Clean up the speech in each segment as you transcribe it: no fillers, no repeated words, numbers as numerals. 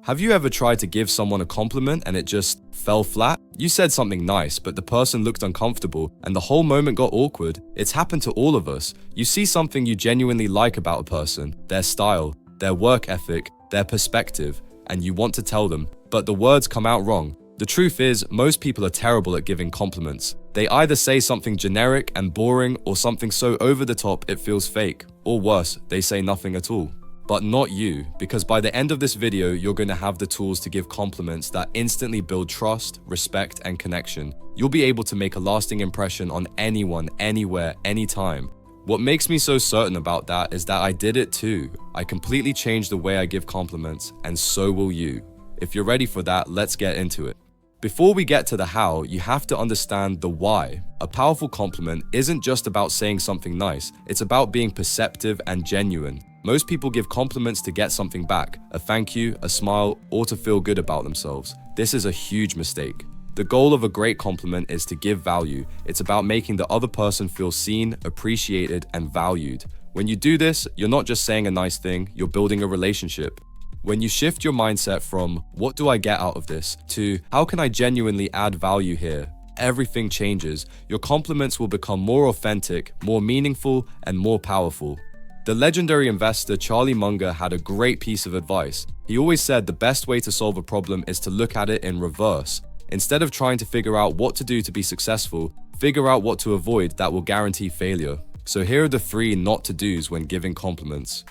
Have you ever tried to give someone a compliment and it just fell flat? You said something nice, but the person looked uncomfortable and the whole moment got awkward. It's happened to all of us. You see something you genuinely like about a person, their style, their work ethic, their perspective, and you want to tell them, but the words come out wrong. The truth is, most people are terrible at giving compliments. They either say something generic and boring or something so over the top it feels fake. Or worse, they say nothing at all. But not you, because by the end of this video, you're going to have the tools to give compliments that instantly build trust, respect, and connection. You'll be able to make a lasting impression on anyone, anywhere, anytime. What makes me so certain about that is that I did it too. I completely changed the way I give compliments, and so will you. If you're ready for that, let's get into it. Before we get to the how, you have to understand the why. A powerful compliment isn't just about saying something nice, it's about being perceptive and genuine. Most people give compliments to get something back, a thank you, a smile, or to feel good about themselves. This is a huge mistake. The goal of a great compliment is to give value. It's about making the other person feel seen, appreciated, and valued. When you do this, you're not just saying a nice thing, you're building a relationship. When you shift your mindset from, what do I get out of this, to, how can I genuinely add value here, everything changes. Your compliments will become more authentic, more meaningful, and more powerful. The legendary investor Charlie Munger had a great piece of advice. He always said the best way to solve a problem is to look at it in reverse. Instead of trying to figure out what to do to be successful, figure out what to avoid that will guarantee failure. So here are the 3 not to do's when giving compliments.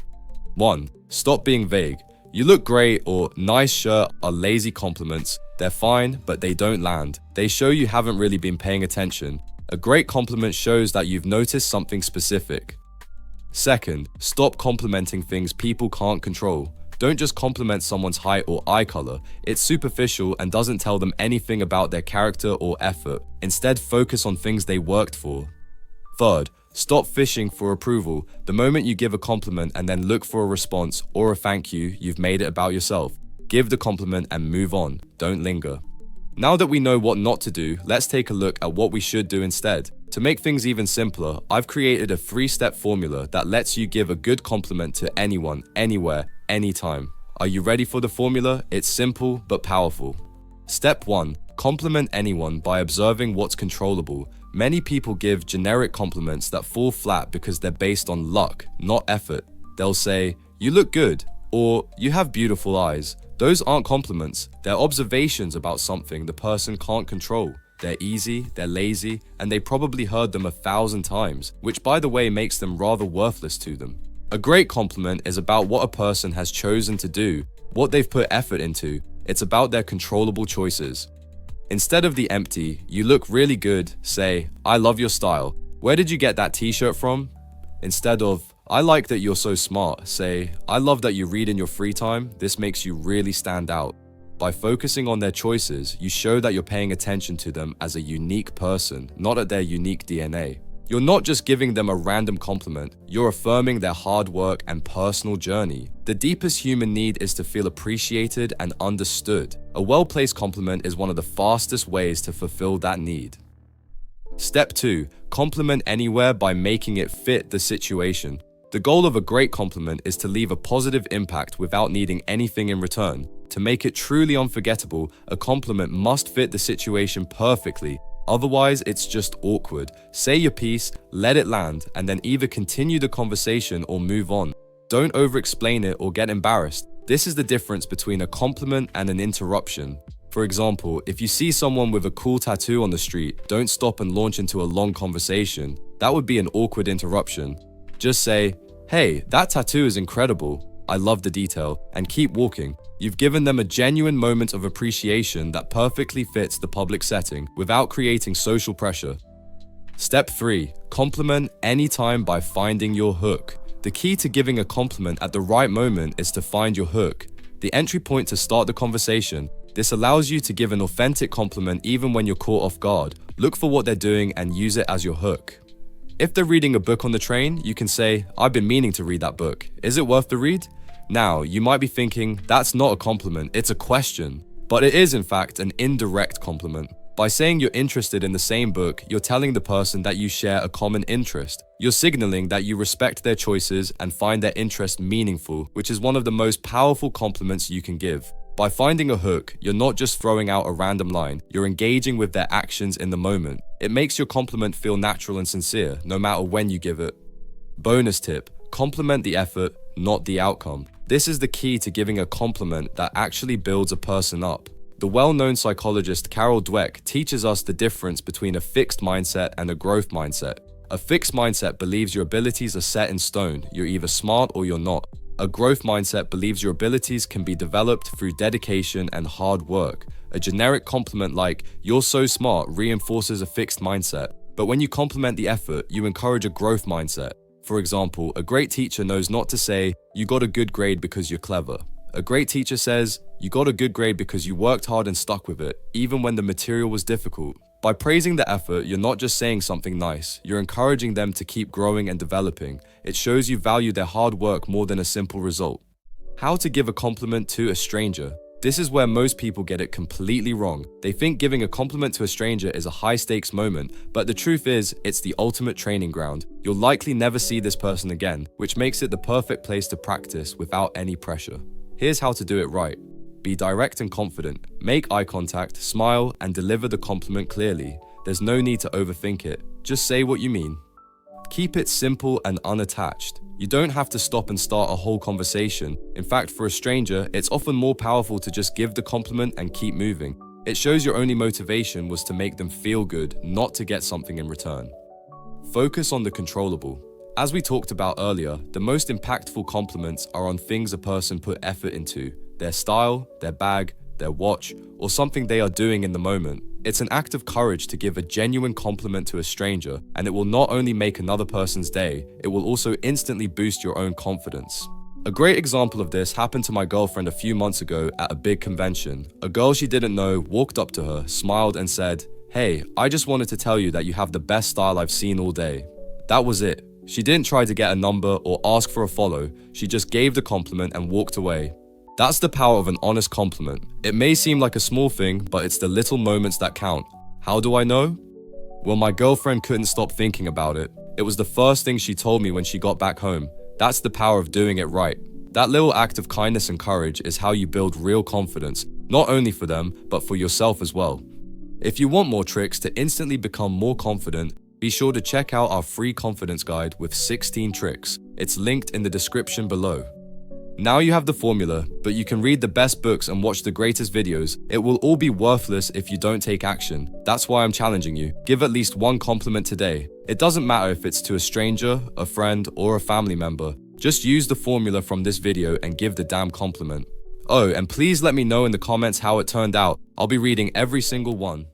1. Stop being vague. You look great or nice shirt are lazy compliments. They're fine, but they don't land. They show you haven't really been paying attention. A great compliment shows that you've noticed something specific. 2nd, stop complimenting things people can't control. Don't just compliment someone's height or eye color. It's superficial and doesn't tell them anything about their character or effort. Instead, focus on things they worked for. 3rd, stop fishing for approval. The moment you give a compliment and then look for a response or a thank you, you've made it about yourself. Give the compliment and move on. Don't linger. Now that we know what not to do, let's take a look at what we should do instead. To make things even simpler, I've created a 3-step formula that lets you give a good compliment to anyone, anywhere, anytime. Are you ready for the formula? It's simple but powerful. Step 1. Compliment anyone by observing what's controllable. Many people give generic compliments that fall flat because they're based on luck, not effort. They'll say, "You look good," or "You have beautiful eyes." Those aren't compliments, they're observations about something the person can't control. They're easy, they're lazy, and they probably heard them 1,000 times, which by the way makes them rather worthless to them. A great compliment is about what a person has chosen to do, what they've put effort into. It's about their controllable choices. Instead of the empty, "You look really good," say, "I love your style. Where did you get that t-shirt from?" Instead of, "I like that you're so smart," say, "I love that you read in your free time. This makes you really stand out." By focusing on their choices, you show that you're paying attention to them as a unique person, not at their unique DNA. You're not just giving them a random compliment, you're affirming their hard work and personal journey. The deepest human need is to feel appreciated and understood. A well-placed compliment is one of the fastest ways to fulfill that need. Step 2. Compliment anywhere by making it fit the situation. The goal of a great compliment is to leave a positive impact without needing anything in return. To make it truly unforgettable, a compliment must fit the situation perfectly. Otherwise, it's just awkward. Say your piece, let it land, and then either continue the conversation or move on. Don't over-explain it or get embarrassed. This is the difference between a compliment and an interruption. For example, if you see someone with a cool tattoo on the street, don't stop and launch into a long conversation. That would be an awkward interruption. Just say, "Hey, that tattoo is incredible. I love the detail," and keep walking. You've given them a genuine moment of appreciation that perfectly fits the public setting without creating social pressure. Step 3. Compliment anytime by finding your hook. The key to giving a compliment at the right moment is to find your hook, the entry point to start the conversation. This allows you to give an authentic compliment even when you're caught off guard. Look for what they're doing and use it as your hook. If they're reading a book on the train, you can say, "I've been meaning to read that book. Is it worth the read?" Now, you might be thinking, that's not a compliment, it's a question. But it is in fact an indirect compliment. By saying you're interested in the same book, you're telling the person that you share a common interest. You're signaling that you respect their choices and find their interest meaningful, which is one of the most powerful compliments you can give. By finding a hook, you're not just throwing out a random line, you're engaging with their actions in the moment. It makes your compliment feel natural and sincere, no matter when you give it. Bonus tip: compliment the effort, not the outcome. This is the key to giving a compliment that actually builds a person up. The well-known psychologist Carol Dweck teaches us the difference between a fixed mindset and a growth mindset. A fixed mindset believes your abilities are set in stone, you're either smart or you're not. A growth mindset believes your abilities can be developed through dedication and hard work. A generic compliment like, "You're so smart," reinforces a fixed mindset. But when you compliment the effort, you encourage a growth mindset. For example, a great teacher knows not to say, "You got a good grade because you're clever." A great teacher says, "You got a good grade because you worked hard and stuck with it, even when the material was difficult." By praising the effort, you're not just saying something nice, you're encouraging them to keep growing and developing. It shows you value their hard work more than a simple result. How to give a compliment to a stranger. This is where most people get it completely wrong. They think giving a compliment to a stranger is a high-stakes moment, but the truth is, it's the ultimate training ground. You'll likely never see this person again, which makes it the perfect place to practice without any pressure. Here's how to do it right. Be direct and confident. Make eye contact, smile, and deliver the compliment clearly. There's no need to overthink it. Just say what you mean. Keep it simple and unattached. You don't have to stop and start a whole conversation. In fact, for a stranger, it's often more powerful to just give the compliment and keep moving. It shows your only motivation was to make them feel good, not to get something in return. Focus on the controllable. As we talked about earlier, the most impactful compliments are on things a person put effort into. Their style, their bag, their watch, or something they are doing in the moment. It's an act of courage to give a genuine compliment to a stranger, and it will not only make another person's day, it will also instantly boost your own confidence. A great example of this happened to my girlfriend a few months ago at a big convention. A girl she didn't know walked up to her, smiled, and said, "Hey, I just wanted to tell you that you have the best style I've seen all day." That was it. She didn't try to get a number or ask for a follow, she just gave the compliment and walked away. That's the power of an honest compliment. It may seem like a small thing, but it's the little moments that count. How do I know? Well, my girlfriend couldn't stop thinking about it. It was the first thing she told me when she got back home. That's the power of doing it right. That little act of kindness and courage is how you build real confidence, not only for them, but for yourself as well. If you want more tricks to instantly become more confident, be sure to check out our free confidence guide with 16 tricks. It's linked in the description below. Now you have the formula, but you can read the best books and watch the greatest videos. It will all be worthless if you don't take action. That's why I'm challenging you. Give at least one compliment today. It doesn't matter if it's to a stranger, a friend, or a family member. Just use the formula from this video and give the damn compliment. Oh, and please let me know in the comments how it turned out. I'll be reading every single one.